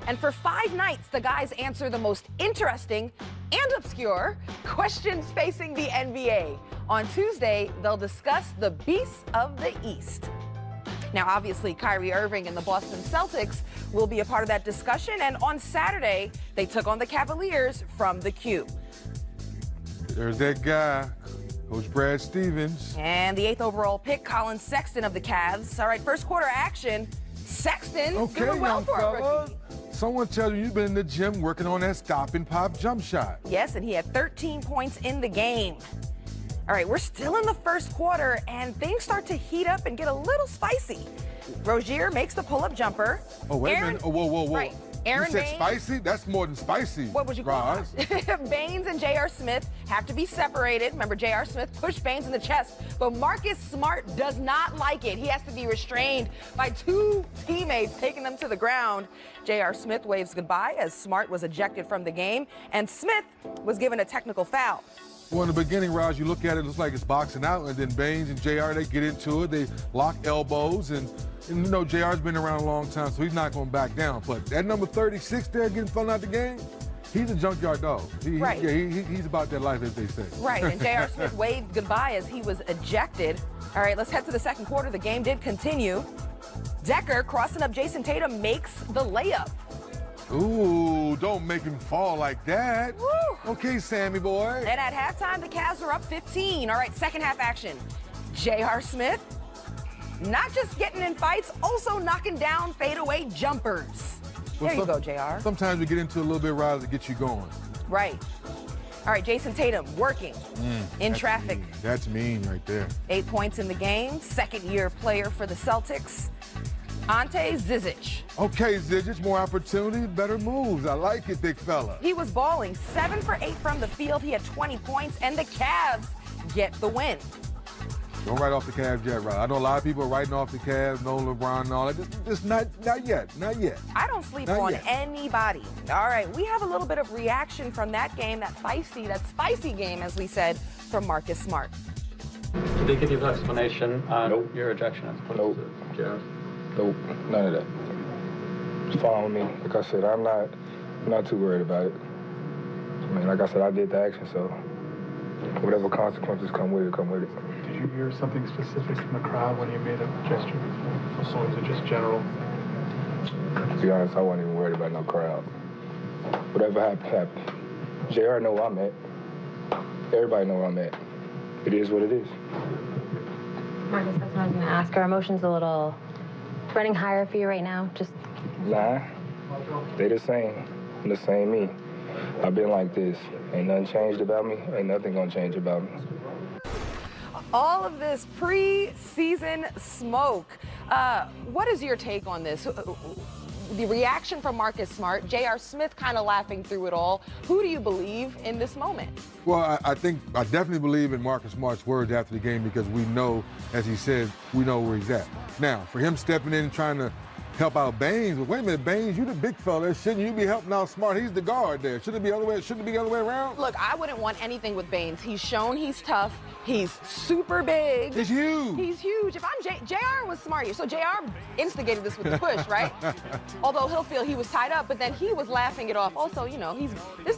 And for 5 nights, the guys answer the most interesting and obscure questions facing the NBA. On Tuesday, they'll discuss the beasts of the East. Now, obviously, Kyrie Irving and the Boston Celtics will be a part of that discussion. And on Saturday, they took on the Cavaliers from the Q. There's that guy, Coach Brad Stevens. And the 8th overall pick, Colin Sexton of the Cavs. All right, first quarter action. Sexton doing well for a rookie. Someone tells you you've been in the gym working on that stop and pop jump shot. Yes, and he had 13 points in the game. All right, we're still in the first quarter, and things start to heat up and get a little spicy. Rozier makes the pull-up jumper. Oh, wait a minute. Oh, whoa. Right. Aaron you said Baines, spicy? That's more than spicy. What would you call it? Baines and J.R. Smith have to be separated. Remember, J.R. Smith pushed Baines in the chest, but Marcus Smart does not like it. He has to be restrained by 2 teammates, taking them to the ground. J.R. Smith waves goodbye as Smart was ejected from the game, and Smith was given a technical foul. Well, in the beginning, Raj, you look at it, it looks like it's boxing out, and then Baines and JR, they get into it, they lock elbows, and you know, JR's been around a long time, so he's not going to back down. But that number 36 there getting thrown out the game, he's a junkyard dog. Right. He's about that life, as they say. Right, and J.R. Smith waved goodbye as he was ejected. All right, let's head to the second quarter. The game did continue. Decker, crossing up Jason Tatum, makes the layup. Ooh, don't make him fall like that. Woo. Okay, Sammy boy. And at halftime, the Cavs are up 15. All right, second half action. J.R. Smith, not just getting in fights, also knocking down fadeaway jumpers. There you go, JR. Sometimes we get into a little bit, Raj, to get you going. Right. All right, Jason Tatum working in traffic. Mean. That's mean right there. 8 points in the game, second-year player for the Celtics. Ante Zizic. Okay, Zizic, more opportunity, better moves. I like it, big fella. He was balling 7 for 8 from the field. He had 20 points, and the Cavs get the win. Don't write off the Cavs yet, Rod. I know a lot of people are writing off the Cavs, no LeBron and all that. Just not yet. I don't sleep on anybody. All right, we have a little bit of reaction from that game, that spicy game, as we said, from Marcus Smart. Did they give you an explanation on your ejection as opposed to Cavs? Nope, none of that. It's fine with me. Like I said, I'm not too worried about it. I mean, like I said, I did the action, so whatever consequences come with it, come with it. Did you hear something specific from the crowd when you made a gesture? So is it just general? To be honest, I wasn't even worried about no crowd. Whatever happened, happened. JR know where I'm at. Everybody know where I'm at. It is what it is. Marcus, that's what I was going to ask. Are emotions a little running higher for you right now? Nah, they the same. I'm the same me. I've been like this. Ain't nothing changed about me. Ain't nothing gonna change about me. All of this pre-season smoke. What is your take on this? The reaction from Marcus Smart, J.R. Smith kind of laughing through it all. Who do you believe in this moment? Well, I definitely believe in Marcus Smart's words after the game because we know, as he said, we know where he's at. Now, for him stepping in and trying to help out Baines, well, wait a minute, Baines, you the big fella. Shouldn't you be helping out Smart? He's the guard there. Shouldn't it be the other way around? Look, I wouldn't want anything with Baines. He's shown he's tough. He's super big. He's huge. He's huge. If I'm JR was smart here. So JR instigated this with the push, right? Although he'll feel he was tied up, but then he was laughing it off. Also, you know,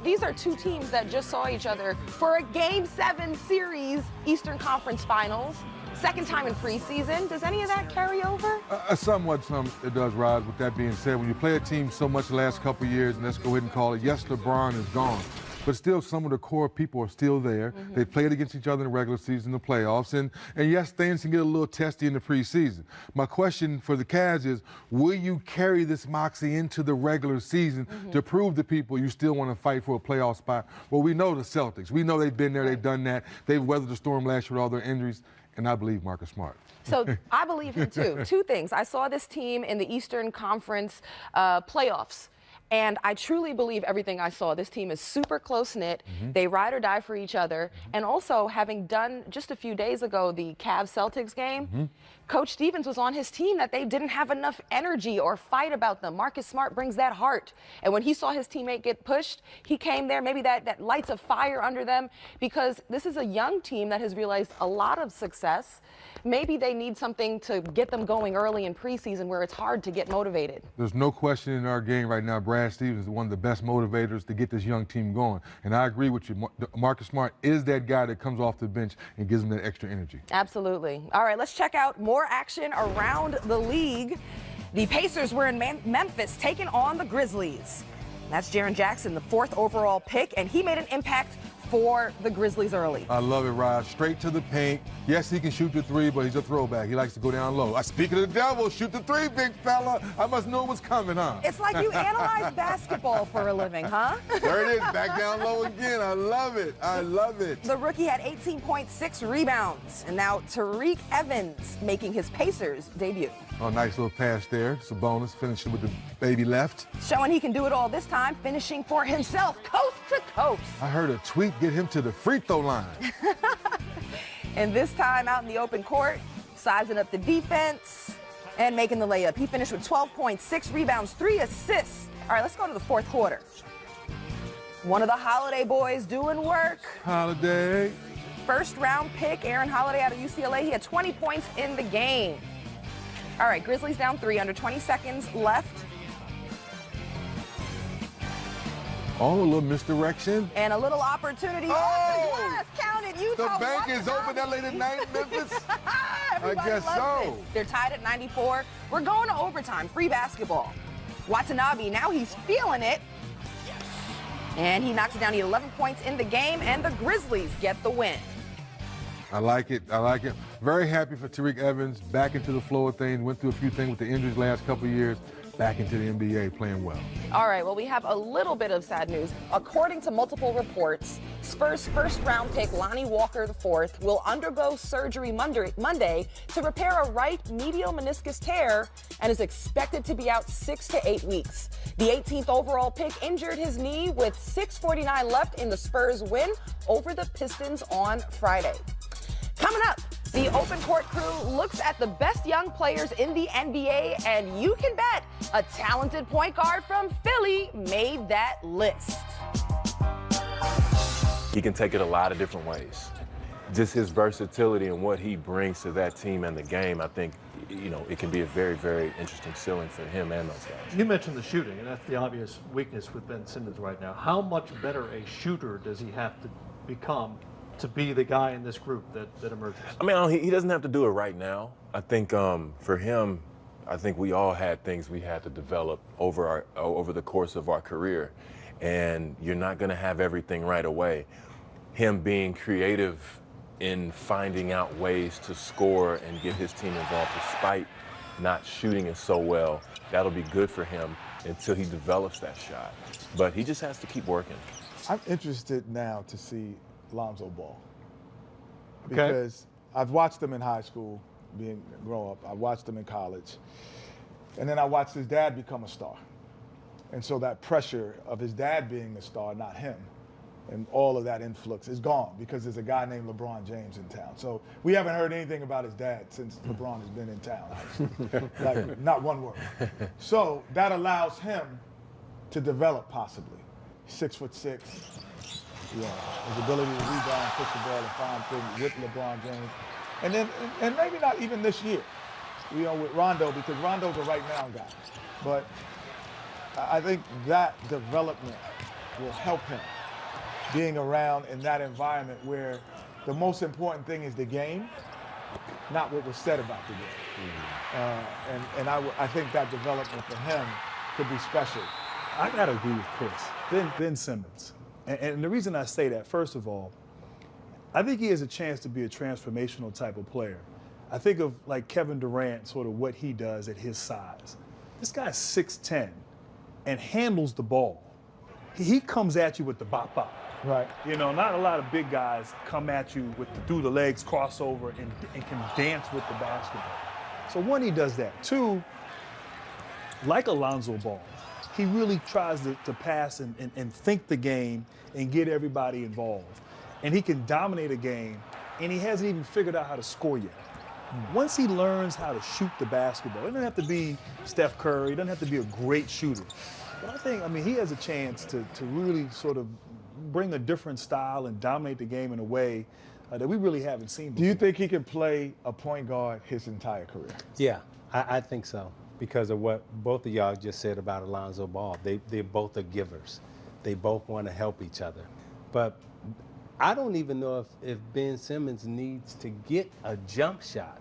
these are 2 teams that just saw each other for a Game 7 series, Eastern Conference Finals. Second time in preseason. Does any of that carry over? Somewhat, it does, Rod. With that being said, when you play a team so much the last couple of years, and let's go ahead and call it, yes, LeBron is gone, but still some of the core people are still there. They played against each other in the regular season, the playoffs, and yes, things can get a little testy in the preseason. My question for the Cavs is, will you carry this moxie into the regular season to prove to people you still want to fight for a playoff spot? Well, we know the Celtics. We know they've been there, they've done that. They've weathered the storm last year with all their injuries. And I believe Marcus Smart. So I believe him too. 2 things. I saw this team in the Eastern Conference playoffs. And I truly believe everything I saw. This team is super close-knit. They ride or die for each other. And also, having done just a few days ago the Cavs-Celtics game, Coach Stevens was on his team that they didn't have enough energy or fight about them. Marcus Smart brings that heart. And when he saw his teammate get pushed, he came there, maybe that lights a fire under them, because this is a young team that has realized a lot of success. Maybe they need something to get them going early in preseason where it's hard to get motivated. There's no question in our game right now, Brad Brad Stevens is one of the best motivators to get this young team going. And I agree with you. Marcus Smart is that guy that comes off the bench and gives them that extra energy. Absolutely. All right, let's check out more action around the league. The Pacers were in Memphis taking on the Grizzlies. That's Jaren Jackson, the 4th overall pick, and he made an impact for the Grizzlies early. I love it, Rod. Straight to the paint. Yes, he can shoot the three, but he's a throwback. He likes to go down low. Speaking of the devil, shoot the three, big fella. I must know what's coming, huh? It's like you analyze basketball for a living, huh? There it is, back down low again. I love it. I love it. The rookie had 18.6 rebounds, and now Tariq Evans making his Pacers debut. Oh, nice little pass there. It's a bonus, finishing with the baby left. Showing he can do it all this time, finishing for himself, coast to coast. I heard a tweet get him to the free throw line. And this time out in the open court, sizing up the defense and making the layup. He finished with 12.6 rebounds, 3 assists. All right, let's go to the 4th quarter. One of the Holiday boys doing work. Holiday. 1st round pick, Aaron Holiday out of UCLA. He had 20 points in the game. All right, Grizzlies down 3, under 20 seconds left. Oh, a little misdirection. And a little opportunity. Oh! Off the glass, count it, Utah. The bank is open that late at night in Memphis. I guess loves so. it. They're tied at 94. We're going to overtime, free basketball. Watanabe, now he's feeling it. And he knocks it down. He had 11 points in the game, and the Grizzlies get the win. I like it. I like it. Very happy for Tariq Evans. Back into the flow of things. Went through a few things with the injuries last couple of years. Back into the NBA, playing well. All right, well, we have a little bit of sad news. According to multiple reports, Spurs' 1st round pick, Lonnie Walker IV, will undergo surgery Monday to repair a right medial meniscus tear and is expected to be out 6 to 8 weeks. The 18th overall pick injured his knee with 6:49 left in the Spurs win over the Pistons on Friday. Coming up, the Open Court crew looks at the best young players in the NBA, and you can bet a talented point guard from Philly made that list. He can take it a lot of different ways. Just his versatility and what he brings to that team and the game, I think, it can be a very, very interesting ceiling for him and those guys. You mentioned the shooting, and that's the obvious weakness with Ben Simmons right now. How much better a shooter does he have to become to be the guy in this group that emerges? I mean, he doesn't have to do it right now. I think for him, I think we all had things we had to develop over the course of our career, and you're not going to have everything right away. Him being creative in finding out ways to score and get his team involved despite not shooting it so well, that'll be good for him until he develops that shot. But he just has to keep working. I'm interested now to see Lonzo Ball. Okay. Because I've watched him in high school, grow up. I watched him in college. And then I watched his dad become a star. And so that pressure of his dad being the star, not him, and all of that influx is gone because there's a guy named LeBron James in town. So we haven't heard anything about his dad since LeBron has been in town. Like, not one word. So that allows him to develop possibly. 6'6". Yeah, his ability to rebound, push the ball, and find things with LeBron James. And then, and maybe not even this year, with Rondo, because Rondo's a right now guy. But I think that development will help him being around in that environment where the most important thing is the game, not what was said about the game. I think that development for him could be special. I got to agree with Chris. Ben Simmons. And the reason I say that, first of all, I think he has a chance to be a transformational type of player. I think of like Kevin Durant, sort of what he does at his size. This guy's 6'10" and handles the ball. He comes at you with the bop-bop. Right. Not a lot of big guys come at you with the through the legs crossover and can dance with the basketball. So one, he does that. Two, like Alonzo Ball, he really tries to pass and think the game and get everybody involved. And he can dominate a game, and he hasn't even figured out how to score yet. Once he learns how to shoot the basketball, it doesn't have to be Steph Curry, it doesn't have to be a great shooter. But I think he has a chance to really sort of bring a different style and dominate the game in a way that we really haven't seen before. Do you think he can play a point guard his entire career? Yeah, I think so. because of what both of y'all just said about Alonzo Ball. They both are givers. They both want to help each other. But I don't even know if Ben Simmons needs to get a jump shot.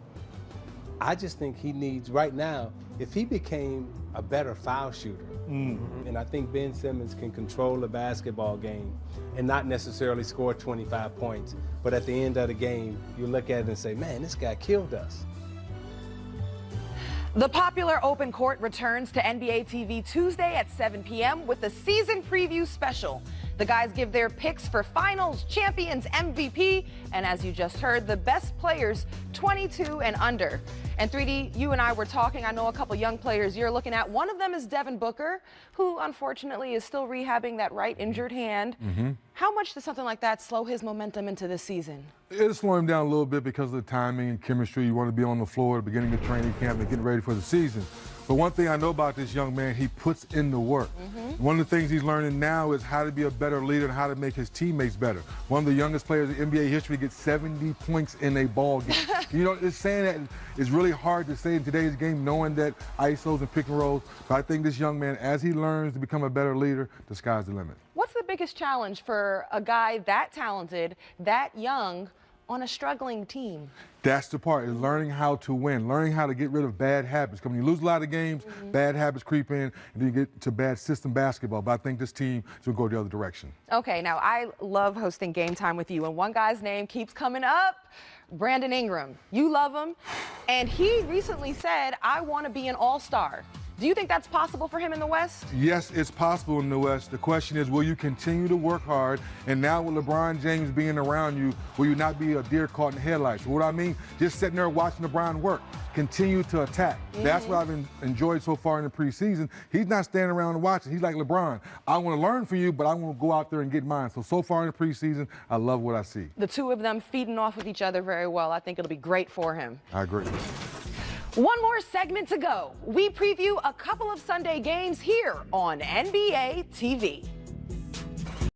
I just think he needs, right now, if he became a better foul shooter, and I think Ben Simmons can control the basketball game and not necessarily score 25 points, but at the end of the game, you look at it and say, man, this guy killed us. The popular Open Court returns to NBA TV Tuesday at 7 p.m. with a season preview special. The guys give their picks for finals, champions, MVP, and as you just heard, the best players 22 and under. And 3D, you and I were talking. I know a couple young players you're looking at. One of them is Devin Booker, who unfortunately is still rehabbing that right injured hand. How much does something like that slow his momentum into this season? It'll slow him down a little bit because of the timing and chemistry. You want to be on the floor at the beginning of training camp and getting ready for the season. But one thing I know about this young man, he puts in the work. One of the things he's learning now is how to be a better leader and how to make his teammates better. One of the youngest players in NBA history gets 70 points in a ball game. You know, it's saying that is really hard to say in today's game, knowing that ISOs and pick and rolls. But I think this young man, as he learns to become a better leader, the sky's the limit. What's the biggest challenge for a guy that talented, that young, on a struggling team? That's the part, is learning how to win, learning how to get rid of bad habits. Because when you lose a lot of games, bad habits creep in, and then you get to bad system basketball. But I think this team is going to go the other direction. Okay, now I love hosting Game Time with you, and one guy's name keeps coming up, Brandon Ingram. You love him, and he recently said, I want to be an all-star. Do you think that's possible for him in the West? Yes, it's possible in the West. The question is, will you continue to work hard? And now with LeBron James being around you, will you not be a deer caught in the headlights? What I mean, just sitting there watching LeBron work. Continue to attack. That's what I've enjoyed so far in the preseason. He's not standing around and watching. He's like, LeBron, I want to learn from you, but I want to go out there and get mine. So far in the preseason, I love what I see. The two of them feeding off with each other very well. I think it'll be great for him. I agree. One more segment to go. We preview a couple of Sunday games here on NBA TV.